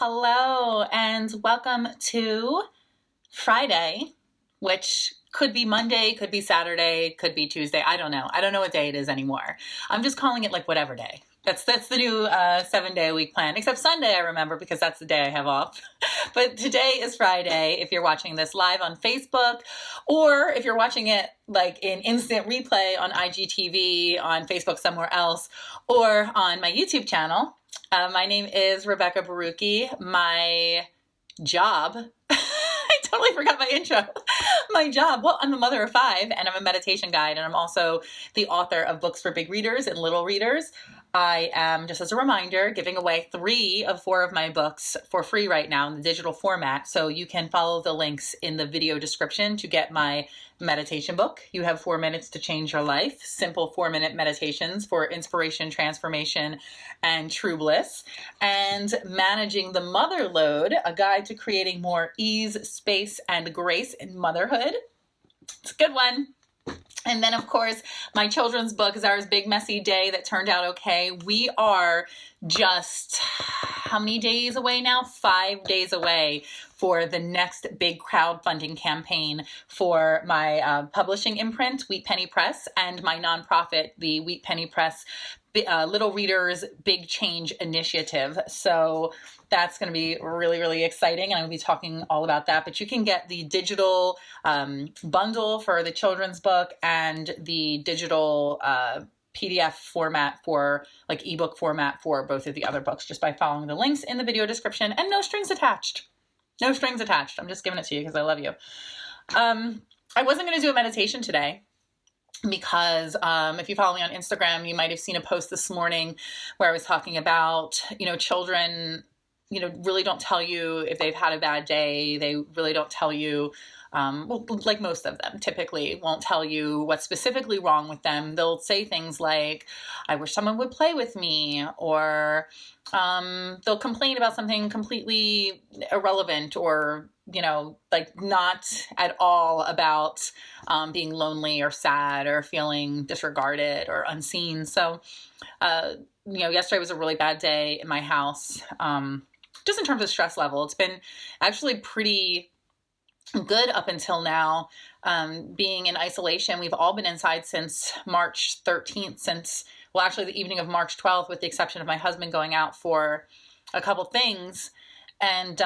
Hello, and welcome to Friday, which could be Monday, could be Saturday, could be Tuesday. I don't know. I don't know what day it is anymore. I'm just calling it like whatever day. That's the new 7-day a week plan, except Sunday I remember because that's the day I have off. But today is Friday if you're watching this live on Facebook, or if you're watching it like in instant replay on IGTV, on Facebook somewhere else, or on my YouTube channel. My name is Rebecca Barucki. My job, I totally forgot my intro. My job, well, I'm a mother of 5 and I'm a meditation guide, and I'm also the author of Books for Big Readers and Little Readers. I am, just as a reminder, giving away 3 of 4 of my books for free right now in the digital format. So you can follow the links in the video description to get my meditation book. You have 4 minutes to change your life. Simple 4-minute meditations for inspiration, transformation, and true bliss. And Managing the Mother Load, a guide to creating more ease, space, and grace in motherhood. It's a good one. And then, of course, my children's book, Zara's Big Messy Day That Turned Out Okay. We are just, how many days away now? 5 days away for the next big crowdfunding campaign for my publishing imprint, Wheat Penny Press, and my nonprofit, the Wheat Penny Press Little Readers Big Change Initiative. So that's going to be really, really exciting, and I'm going to be talking all about that. But you can get the digital bundle for the children's book and the digital PDF format for, like, ebook format for both of the other books, just by following the links in the video description, and no strings attached. No strings attached. I'm just giving it to you because I love you. I wasn't going to do a meditation today, because if you follow me on Instagram, you might have seen a post this morning where I was talking about, children, really don't tell you if they've had a bad day. They really don't tell you, well, like most of them typically won't tell you what's specifically wrong with them. They'll say things like, I wish someone would play with me, or they'll complain about something completely irrelevant, or like not at all about being lonely or sad or feeling disregarded or unseen. So, yesterday was a really bad day in my house, just in terms of stress level. It's been actually pretty good up until now. Being in isolation, we've all been inside since March 13th, actually the evening of March 12th, with the exception of my husband going out for a couple things. And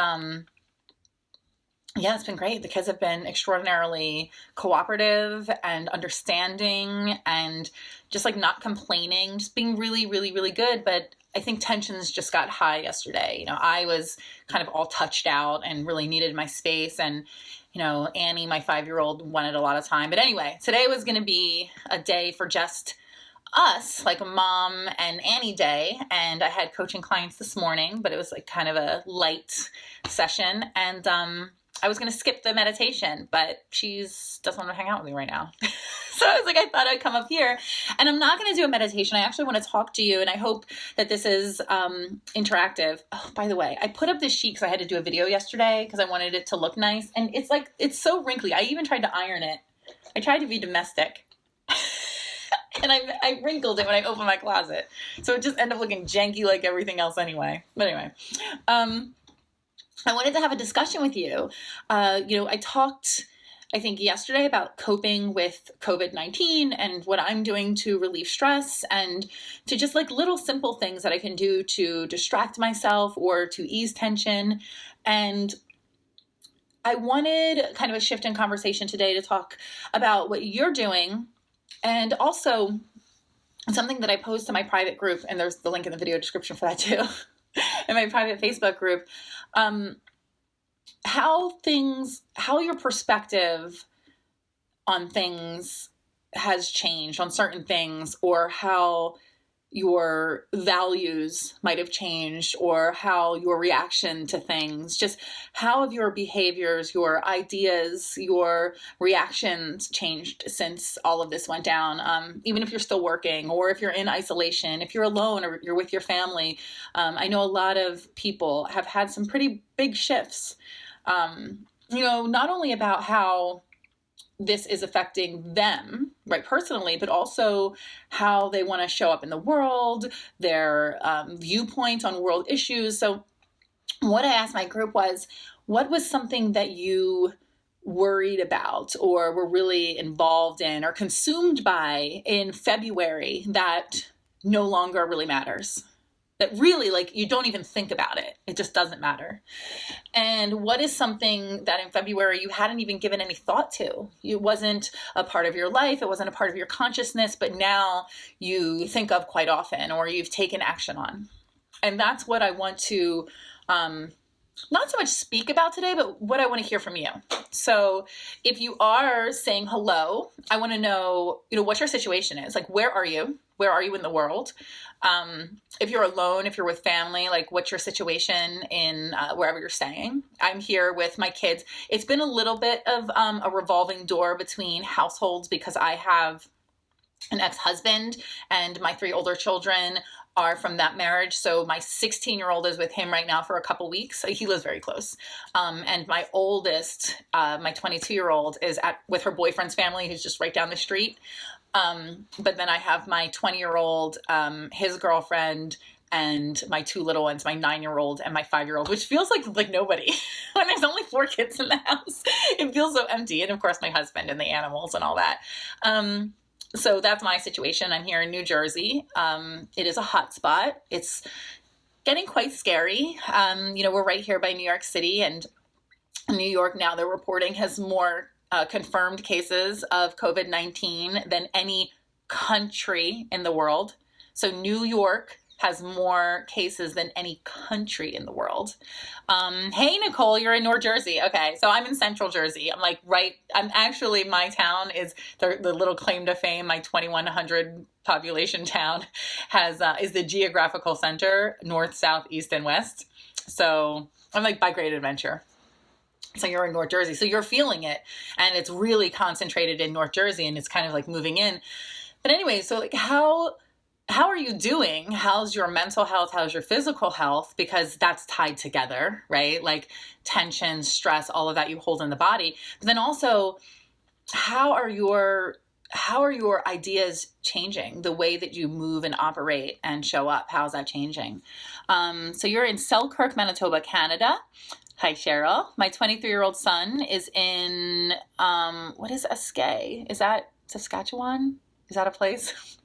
yeah, it's been great. The kids have been extraordinarily cooperative and understanding, and just like not complaining, just being really, really, really good. But I think tensions just got high yesterday. I was kind of all touched out and really needed my space. And, Annie, my 5-year-old, wanted a lot of time. But anyway, today was going to be a day for just us, like a mom and Annie day. And I had coaching clients this morning, but it was like kind of a light session. And, I was going to skip the meditation, but she doesn't want to hang out with me right now. So I was like, I thought I'd come up here, and I'm not going to do a meditation. I actually want to talk to you, and I hope that this is interactive. Oh, by the way, I put up this sheet because I had to do a video yesterday because I wanted it to look nice, and it's so wrinkly. I even tried to iron it. I tried to be domestic, and I wrinkled it when I opened my closet. So it just ended up looking janky like everything else anyway. But anyway, I wanted to have a discussion with you. I talked, I think, yesterday about coping with COVID-19 and what I'm doing to relieve stress, and to just like little simple things that I can do to distract myself or to ease tension. And I wanted kind of a shift in conversation today to talk about what you're doing, and also something that I post to my private group, and there's the link in the video description for that too. In my private Facebook group, how your perspective on things has changed, on certain things, or how your values might have changed, or how your reaction to things, just how have your behaviors, your ideas, your reactions changed since all of this went down. Even if you're still working, or if you're in isolation, if you're alone or you're with your family. I know a lot of people have had some pretty big shifts, not only about how this is affecting them, right, personally, but also how they want to show up in the world, their viewpoint on world issues. So what I asked my group was, what was something that you worried about or were really involved in or consumed by in February that no longer really matters? That really, like, you don't even think about it. It just doesn't matter. And what is something that in February you hadn't even given any thought to? It wasn't a part of your life, it wasn't a part of your consciousness, but now you think of quite often or you've taken action on. And that's what I want to not so much speak about today, but what I want to hear from you. So if you are saying hello, I want to know, what your situation is. Like, where are you? Where are you in the world? If you're alone, if you're with family, like, what's your situation in wherever you're staying? I'm here with my kids. It's been a little bit of a revolving door between households because I have an ex-husband and my 3 older children are from that marriage. So my 16-year-old is with him right now for a couple weeks. So he lives very close. And my oldest, my 22-year-old is with her boyfriend's family, who's just right down the street. But then I have my 20-year-old, his girlfriend, and my 2 little ones, my 9-year-old and my 5-year-old, which feels like nobody. When there's only 4 kids in the house, it feels so empty. And of course, my husband and the animals and all that. So that's my situation. I'm here in New Jersey. It is a hot spot. It's getting quite scary. We're right here by New York City, and New York now, they're reporting, has more confirmed cases of COVID-19 than any country in the world. So New York has more cases than any country in the world. Hey, Nicole, you're in North Jersey. Okay, so I'm in Central Jersey. I'm actually, my town is the little claim to fame. My 2,100 population town is the geographical center, north, south, east, and west. So I'm like by great adventure. So you're in North Jersey. So you're feeling it. And it's really concentrated in North Jersey, and it's kind of like moving in. But anyway, so like how are you doing? How's your mental health? How's your physical health? Because that's tied together, right? Like tension, stress, all of that you hold in the body. But then also, how are your ideas changing? The way that you move and operate and show up, how's that changing? So you're in Selkirk, Manitoba, Canada. Hi, Cheryl. My 23-year-old son is in, what is Askay? Is that Saskatchewan? Is that a place?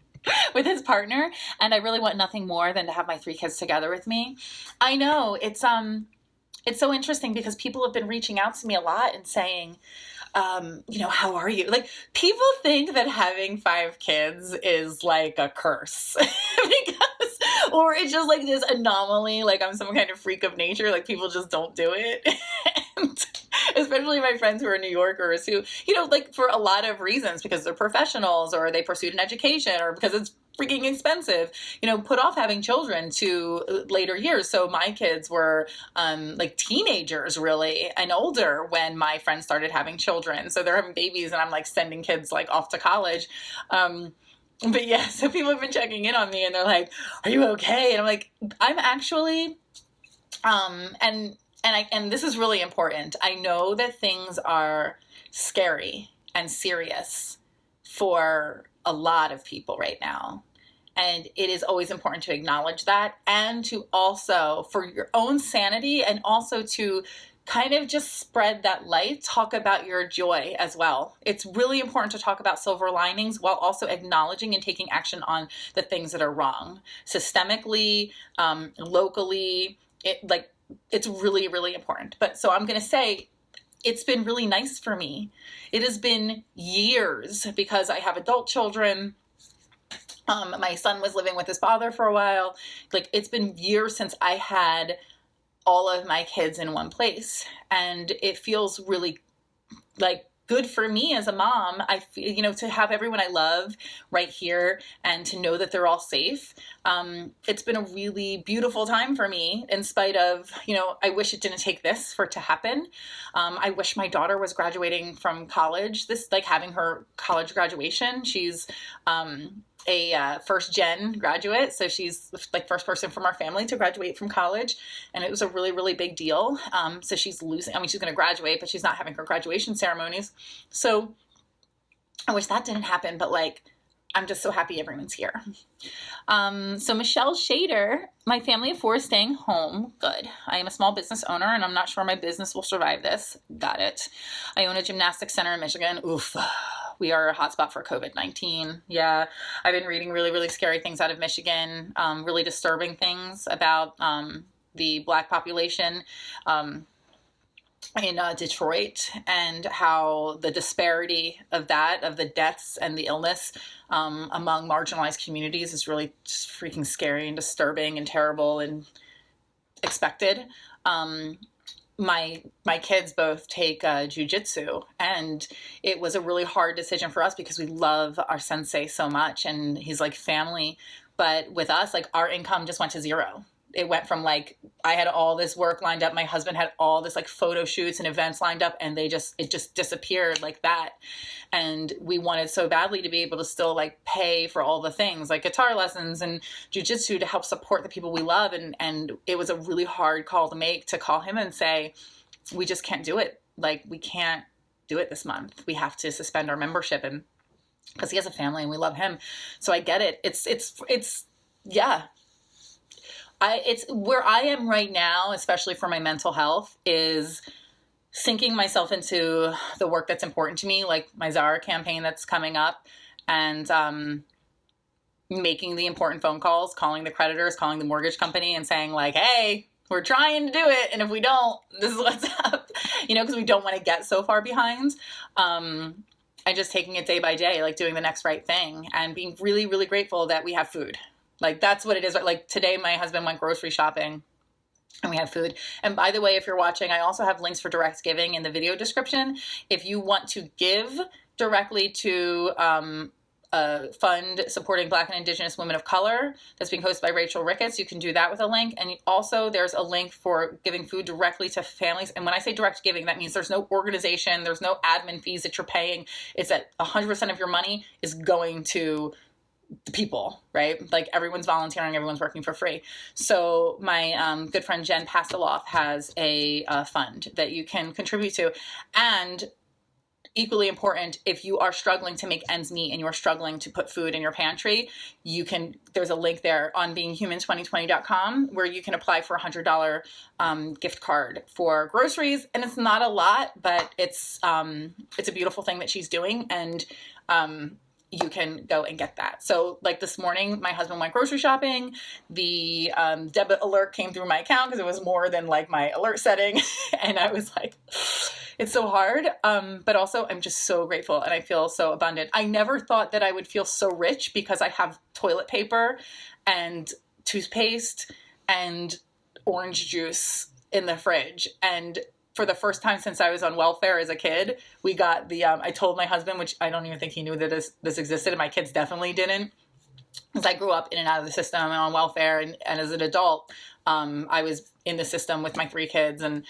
With his partner, and I really want nothing more than to have my 3 kids together with me. I know it's so interesting because people have been reaching out to me a lot and saying, how are you? Like, people think that having 5 kids is like a curse or it's just like this anomaly, like I'm some kind of freak of nature, like people just don't do it. And especially my friends who are New Yorkers who, like for a lot of reasons, because they're professionals or they pursued an education or because it's freaking expensive, put off having children to later years. So my kids were like teenagers really and older when my friends started having children. So they're having babies and I'm like sending kids like off to college. But yeah, so people have been checking in on me and they're like, are you okay? And I'm like, I'm actually, and this is really important. I know that things are scary and serious for a lot of people right now. And it is always important to acknowledge that and to also, for your own sanity and also to kind of just spread that light, talk about your joy as well. It's really important to talk about silver linings while also acknowledging and taking action on the things that are wrong. Systemically, locally, it's really, really important. But so I'm going to say, it's been really nice for me. It has been years because I have adult children. My son was living with his father for a while. Like, it's been years since I had all of my kids in one place. And it feels really like good for me as a mom. I feel, to have everyone I love right here and to know that they're all safe. It's been a really beautiful time for me in spite of, I wish it didn't take this for it to happen. I wish my daughter was graduating from college, having her college graduation. She's, a first gen graduate. So she's like first person from our family to graduate from college. And it was a really, really big deal. So she's she's going to graduate, but she's not having her graduation ceremonies. So I wish that didn't happen, but I'm just so happy everyone's here. So Michelle Shader, my family of four is staying home. Good. I am a small business owner and I'm not sure my business will survive this. Got it. I own a gymnastics center in Michigan. Oof. We are a hotspot for COVID-19. Yeah. I've been reading really, really scary things out of Michigan, really disturbing things about the Black population. In Detroit, and how the disparity of that, of the deaths and the illness among marginalized communities is really just freaking scary and disturbing and terrible and expected. My kids both take jujitsu, and it was a really hard decision for us because we love our sensei so much and he's like family. But with us, like our income just went to zero. It went from like, I had all this work lined up. My husband had all this like photo shoots and events lined up, and it just disappeared like that. And we wanted so badly to be able to still like pay for all the things like guitar lessons and jujitsu to help support the people we love. And it was a really hard call to make, to call him and say, we just can't do it. Like, we can't do it this month. We have to suspend our membership. And because he has a family and we love him. So I get it. It's yeah. It's where I am right now, especially for my mental health, is sinking myself into the work that's important to me, like my Zara campaign that's coming up, and making the important phone calls, calling the creditors, calling the mortgage company and saying like, hey, we're trying to do it. And if we don't, this is what's up, because we don't want to get so far behind. And just taking it day by day, like doing the next right thing and being really, really grateful that we have food. Like, that's what it is. Like, today, my husband went grocery shopping and we had food. And by the way, if you're watching, I also have links for direct giving in the video description. If you want to give directly to a fund supporting Black and Indigenous women of color that's being hosted by Rachel Ricketts, you can do that with a link. And also, there's a link for giving food directly to families. And when I say direct giving, that means there's no organization, there's no admin fees that you're paying. It's that 100% of your money is going to the people, right? Like, everyone's volunteering, everyone's working for free. So my good friend Jen Pasteloff has a fund that you can contribute to. And equally important, if you are struggling to make ends meet and you're struggling to put food in your pantry, there's a link there on beinghuman2020.com where you can apply for a $100 gift card for groceries. And it's not a lot, but it's a beautiful thing that she's doing. And you can go and get that. So like this morning, my husband went grocery shopping. The debit alert came through my account because it was more than like my alert setting. And I was like, it's so hard. But also I'm just so grateful and I feel so abundant. I never thought that I would feel so rich because I have toilet paper and toothpaste and orange juice in the fridge. And for the first time since I was on welfare as a kid, we got the, I told my husband, which I don't even think he knew that this existed, and my kids definitely didn't, because I grew up in and out of the system and on welfare, and as an adult, I was in the system with my 3 kids and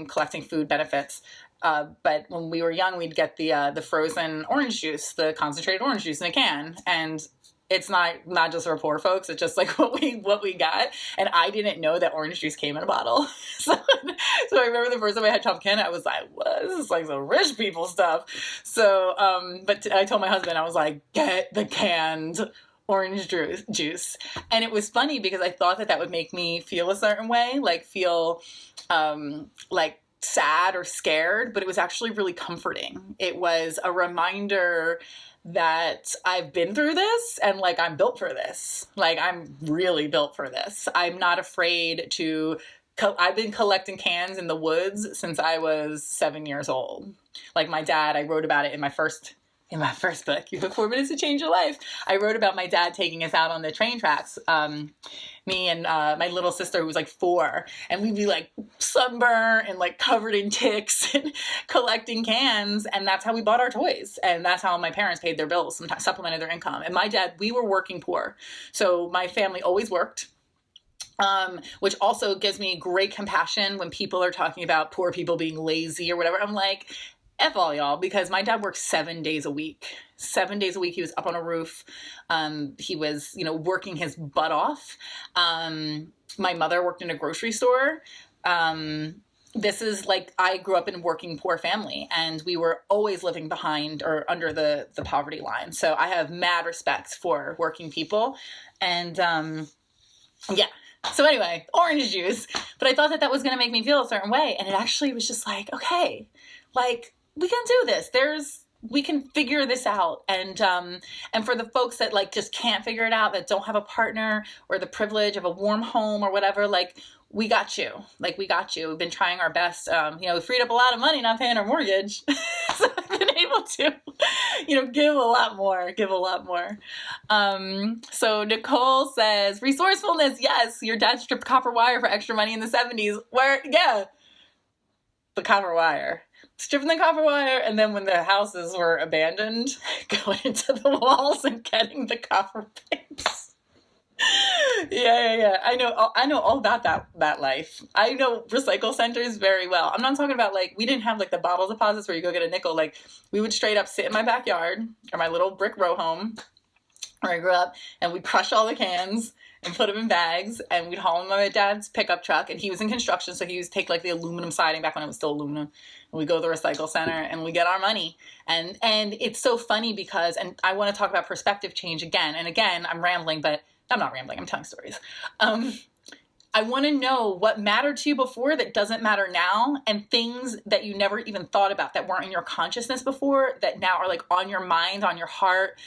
collecting food benefits. But when we were young, we'd get the frozen orange juice, the concentrated orange juice in a can, and it's not just for poor folks. It's just like what we got. And I didn't know that orange juice came in a bottle. So I remember the first time I had pumpkin, I was like, what? This is like some rich people stuff. So, I told my husband, I was like, get the canned orange juice. And it was funny because I thought that would make me feel a certain way, like feel, like sad or scared, but it was actually really comforting. It was a reminder that I've been through this and like I'm built for this. Like, I'm really built for this. I'm not afraid to I've been collecting cans in the woods since I was 7 years old. Like my dad, I wrote about it in my first book, You Have 4 Minutes to Change Your Life. I wrote about my dad taking us out on the train tracks. Me and my little sister, who was like 4, and we'd be like sunburned and like covered in ticks and collecting cans. And that's how we bought our toys. And that's how my parents paid their bills, sometimes supplemented their income. And my dad, we were working poor. So my family always worked. Which also gives me great compassion when people are talking about poor people being lazy or whatever. I'm like, F all y'all, because my dad worked 7 days a week. 7 days a week, he was up on a roof. He was, working his butt off. My mother worked in a grocery store. this is like, I grew up in a working poor family, and we were always living behind or under the poverty line. So I have mad respect for working people. And yeah. So anyway, orange juice. But I thought that that was going to make me feel a certain way. And it actually was just like, okay, like, we can do this. We can figure this out. And for the folks that like just can't figure it out, that don't have a partner or the privilege of a warm home or whatever, like, we got you. Like, we got you. We've been trying our best. We freed up a lot of money not paying our mortgage. So I've been able to, give a lot more. So Nicole says, resourcefulness, yes. Your dad stripped copper wire for extra money in the 70s. Yeah. The copper wire. Stripping the copper wire, and then when the houses were abandoned, going into the walls and getting the copper pipes. Yeah. I know all about that life. I know recycle centers very well. I'm not talking about like, we didn't have like the bottle deposits where you go get a nickel. Like, we would straight up sit in my backyard or my little brick row home where I grew up, and we'd crush all the cans and put them in bags, and we'd haul them in my dad's pickup truck. And he was in construction, so he used to take like the aluminum siding back when it was still aluminum. And we go to the recycle center and we get our money. And it's so funny because, and I want to talk about perspective change again. And again, I'm rambling, but I'm not rambling, I'm telling stories. I want to know what mattered to you before that doesn't matter now, and things that you never even thought about that weren't in your consciousness before that now are like on your mind, on your heart.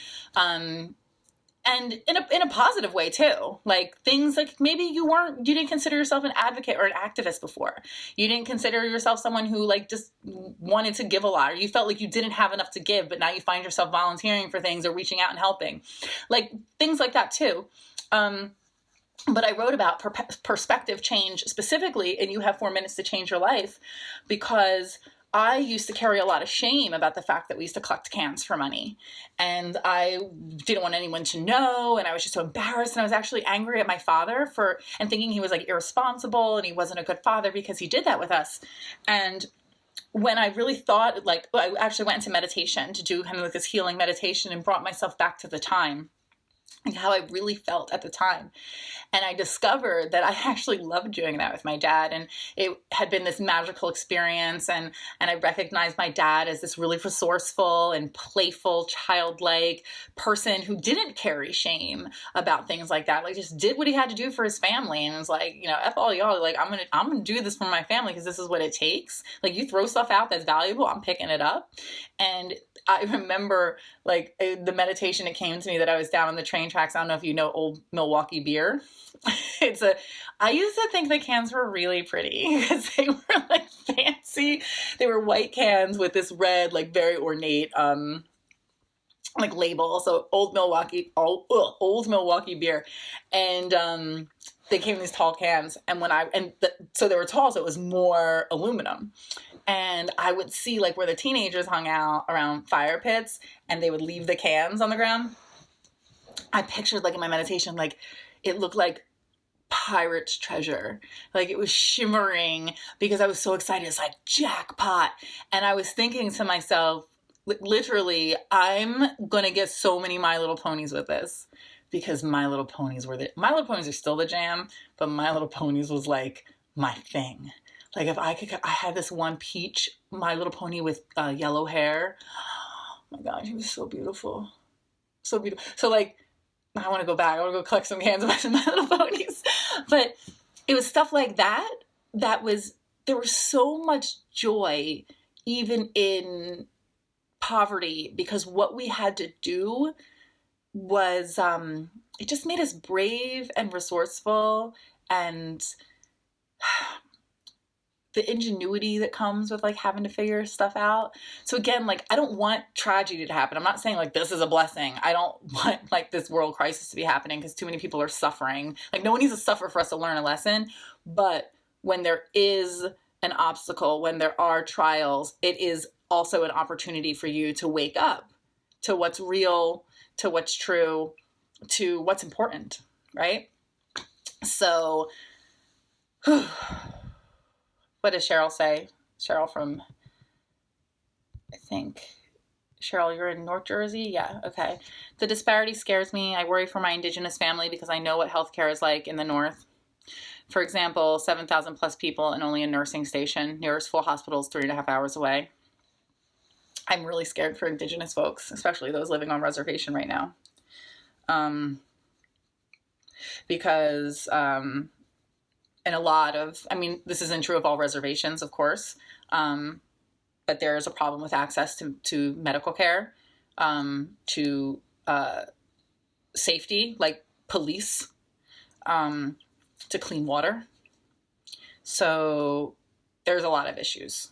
And in a positive way too. Like, things like maybe you didn't consider yourself an advocate or an activist before. You didn't consider yourself someone who like just wanted to give a lot, or you felt like you didn't have enough to give, but now you find yourself volunteering for things or reaching out and helping. Like, things like that too. But I wrote about perspective change specifically, and You Have 4 Minutes to Change Your Life, because I used to carry a lot of shame about the fact that we used to collect cans for money, and I didn't want anyone to know, and I was just so embarrassed, and I was actually angry at my father and thinking he was like irresponsible and he wasn't a good father because he did that with us. And when I really thought, like, I actually went into meditation to do kind of like this healing meditation and brought myself back to the time, and how I really felt at the time. And I discovered that I actually loved doing that with my dad. And it had been this magical experience. And I recognized my dad as this really resourceful and playful, childlike person who didn't carry shame about things like that. Like, just did what he had to do for his family. And it was like, F all y'all, like, I'm gonna do this for my family because this is what it takes. Like, you throw stuff out that's valuable, I'm picking it up. And I remember, like, the meditation, it came to me that I was down on the train tracks. I don't know if you know Old Milwaukee Beer. I used to think the cans were really pretty because they were like fancy. They were white cans with this red, like very ornate, like label. So Old Milwaukee Beer. And, they came in these tall cans, and so they were tall, so it was more aluminum. And I would see like where the teenagers hung out around fire pits, and they would leave the cans on the ground. I pictured, like, in my meditation, like, it looked like pirate's treasure. Like, it was shimmering because I was so excited. It's like jackpot. And I was thinking to myself, literally, I'm going to get so many My Little Ponies with this, because My Little Ponies are still the jam, but My Little Ponies was like my thing. Like, if I had this one peach My Little Pony with yellow hair. Oh my God, he was so beautiful. So beautiful. So, like, I want to go back. I want to go collect some cans of My Little Ponies. But it was stuff like that there was so much joy even in poverty, because what we had to do was, it just made us brave and resourceful, and the ingenuity that comes with like having to figure stuff out. So again, like, I don't want tragedy to happen. I'm not saying like this is a blessing. I don't want like this world crisis to be happening because too many people are suffering. Like, no one needs to suffer for us to learn a lesson. But when there is an obstacle, when there are trials, it is also an opportunity for you to wake up to what's real, to what's true, to what's important, right? So, what does Cheryl say? Cheryl from, I think, Cheryl, you're in North Jersey? Yeah, okay. The disparity scares me. I worry for my Indigenous family because I know what healthcare is like in the North. For example, 7,000 plus people and only a nursing station. Nearest full hospital is 3.5 hours away. I'm really scared for Indigenous folks, especially those living on reservation right now. Because and a lot of, I mean, this isn't true of all reservations, of course, but there is a problem with access to medical care, to safety, like police, to clean water. So there's a lot of issues.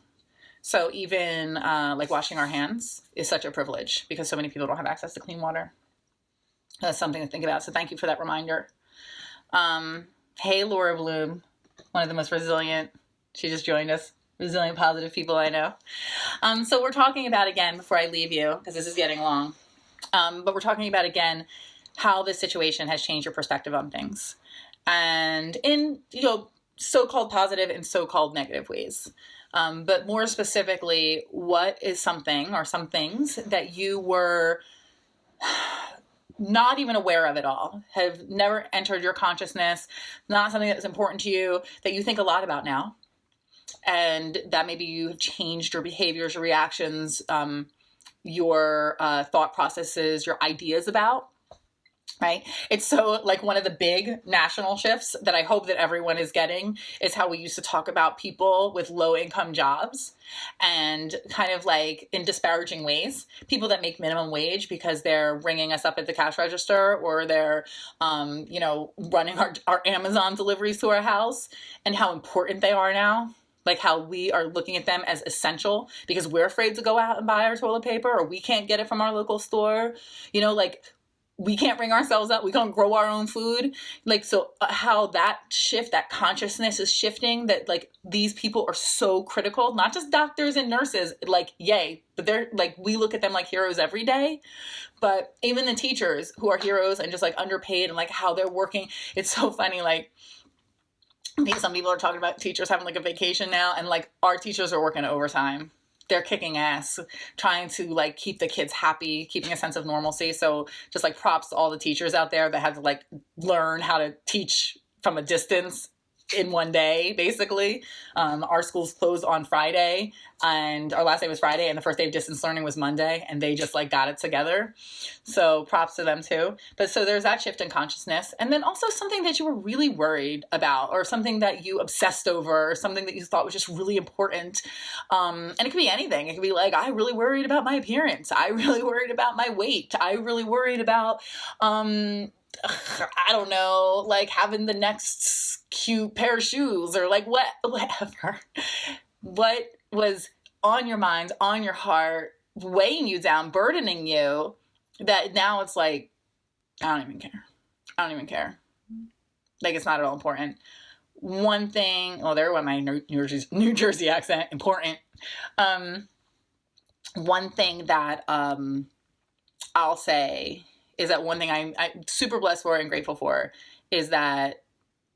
So even like washing our hands is such a privilege because so many people don't have access to clean water. That's something to think about. So thank you for that reminder. Hey, Laura Bloom, one of the most resilient, she just joined us, resilient, positive people I know. So we're talking about, again, before I leave you, because this is getting long, but we're talking about, again, how this situation has changed your perspective on things. And in, so-called positive and so-called negative ways. But more specifically, what is something or some things that you were not even aware of at all, have never entered your consciousness, not something that's important to you, that you think a lot about now, and that maybe you've changed your behaviors, your reactions, your thought processes, your ideas about, right? It's so like one of the big national shifts that I hope that everyone is getting is how we used to talk about people with low income jobs and kind of like in disparaging ways, people that make minimum wage because they're ringing us up at the cash register or they're, running our Amazon deliveries to our house, and how important they are now. Like how we are looking at them as essential because we're afraid to go out and buy our toilet paper or we can't get it from our local store, like we can't bring ourselves up. We can't grow our own food. Like, so how that shift, that consciousness is shifting, that like these people are so critical, not just doctors and nurses, like, yay, but they're like, we look at them like heroes every day, but even the teachers who are heroes and just like underpaid and like how they're working. It's so funny. Like, some people are talking about teachers having like a vacation now, and like our teachers are working overtime. They're kicking ass, trying to like keep the kids happy, keeping a sense of normalcy. So just like props to all the teachers out there that had to like learn how to teach from a distance in one day, basically. Our schools closed on Friday, and our last day was Friday, and the first day of distance learning was Monday, and they just like got it together. So props to them too. But so there's that shift in consciousness. And then also something that you were really worried about, or something that you obsessed over, or something that you thought was just really important. And it could be anything. It could be like, I really worried about my appearance. I really worried about my weight. I really worried about, I don't know, like having the next cute pair of shoes, or like whatever. What was on your mind, on your heart, weighing you down, burdening you, that now it's like, I don't even care. I don't even care. Like, it's not at all important. One thing, well, there went my New Jersey accent, important. One thing that I'll say is that one thing I'm super blessed for and grateful for is that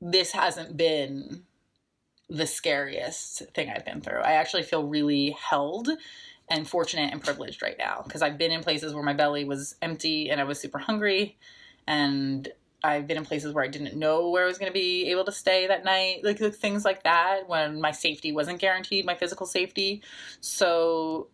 this hasn't been the scariest thing I've been through. I actually feel really held and fortunate and privileged right now, because I've been in places where my belly was empty and I was super hungry, and I've been in places where I didn't know where I was going to be able to stay that night, like things like that, when my safety wasn't guaranteed, my physical safety. So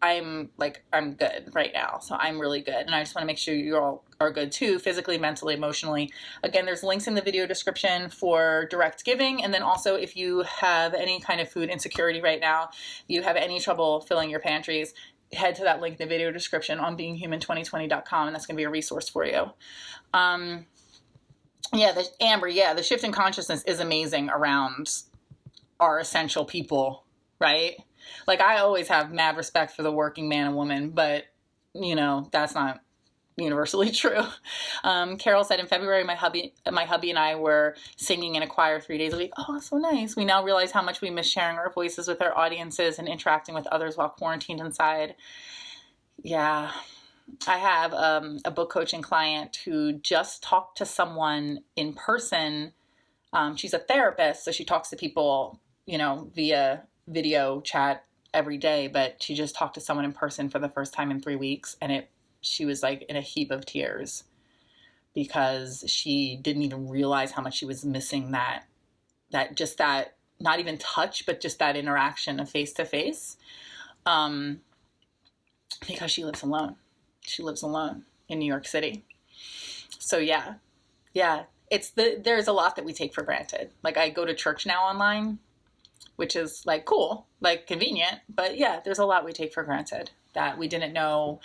I'm good right now. So I'm really good. And I just want to make sure you all are good too, physically, mentally, emotionally. Again, there's links in the video description for direct giving. And then also, if you have any kind of food insecurity right now, you have any trouble filling your pantries, head to that link in the video description on beinghuman2020.com, and that's going to be a resource for you. The shift in consciousness is amazing around our essential people, right? Like, I always have mad respect for the working man and woman, but, that's not universally true. Carol said, in February, my hubby and I were singing in a choir 3 days a week. Oh, that's so nice. We now realize how much we miss sharing our voices with our audiences and interacting with others while quarantined inside. Yeah. I have a book coaching client who just talked to someone in person. She's a therapist, so she talks to people, via video chat every day, but she just talked to someone in person for the first time in 3 weeks, and she was like in a heap of tears because she didn't even realize how much she was missing that not even touch, but just that interaction of face to face. Because she lives alone. She lives alone in New York City. So yeah. There's a lot that we take for granted. Like, I go to church now online, which is like cool, like convenient, but yeah, there's a lot we take for granted that we didn't know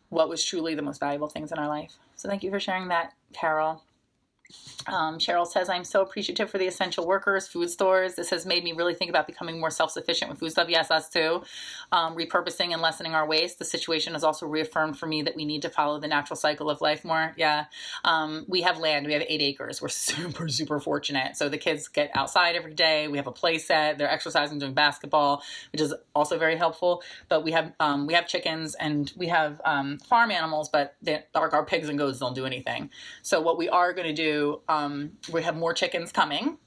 what was truly the most valuable things in our life. So thank you for sharing that, Carol. Cheryl says, I'm so appreciative for the essential workers, food stores. This has made me really think about becoming more self-sufficient with food stuff. Yes, us too. Repurposing and lessening our waste. The situation has also reaffirmed for me that we need to follow the natural cycle of life more. Yeah. We have land. We have 8 acres. We're super, super fortunate. So the kids get outside every day. We have a play set. They're exercising, doing basketball, which is also very helpful. But we have chickens, and we have farm animals, but our pigs and goats don't do anything. So what we are going to do, we have more chickens coming.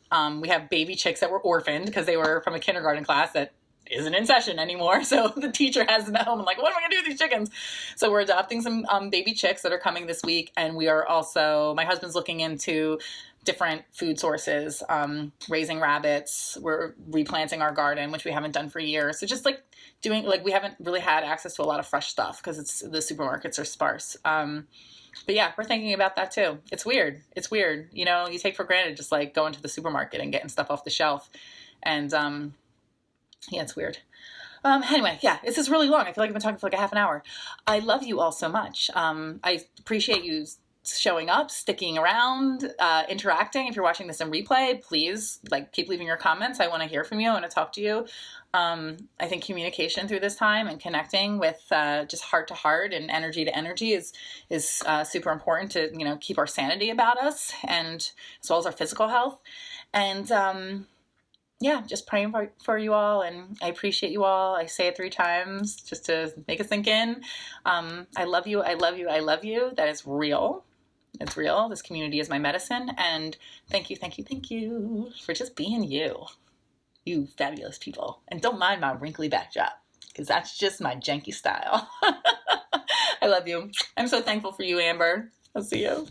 We have baby chicks that were orphaned because they were from a kindergarten class that isn't in session anymore. So the teacher has them at home. I'm like, what am I going to do with these chickens? So we're adopting some baby chicks that are coming this week. And we are also, my husband's looking into different food sources, raising rabbits. We're replanting our garden, which we haven't done for years. So just like we haven't really had access to a lot of fresh stuff because the supermarkets are sparse. But yeah, we're thinking about that too. It's weird. You know, you take for granted just like going to the supermarket and getting stuff off the shelf. And yeah, it's weird. Anyway, yeah, this is really long. I feel like I've been talking for like a half an hour. I love you all so much. I appreciate you showing up, sticking around, interacting. If you're watching this in replay, please keep leaving your comments. I want to hear from you. I want to talk to you. I think communication through this time and connecting with just heart to heart and energy to energy is super important to, keep our sanity about us, and as well as our physical health. And yeah, just praying for you all, and I appreciate you all. I say it 3 times just to make it sink in. I love you. I love you. I love you. That is real. It's real. This community is my medicine. And thank you for just being you. You fabulous people. And don't mind my wrinkly backdrop, because that's just my janky style. I love you. I'm so thankful for you, Amber. I'll see you.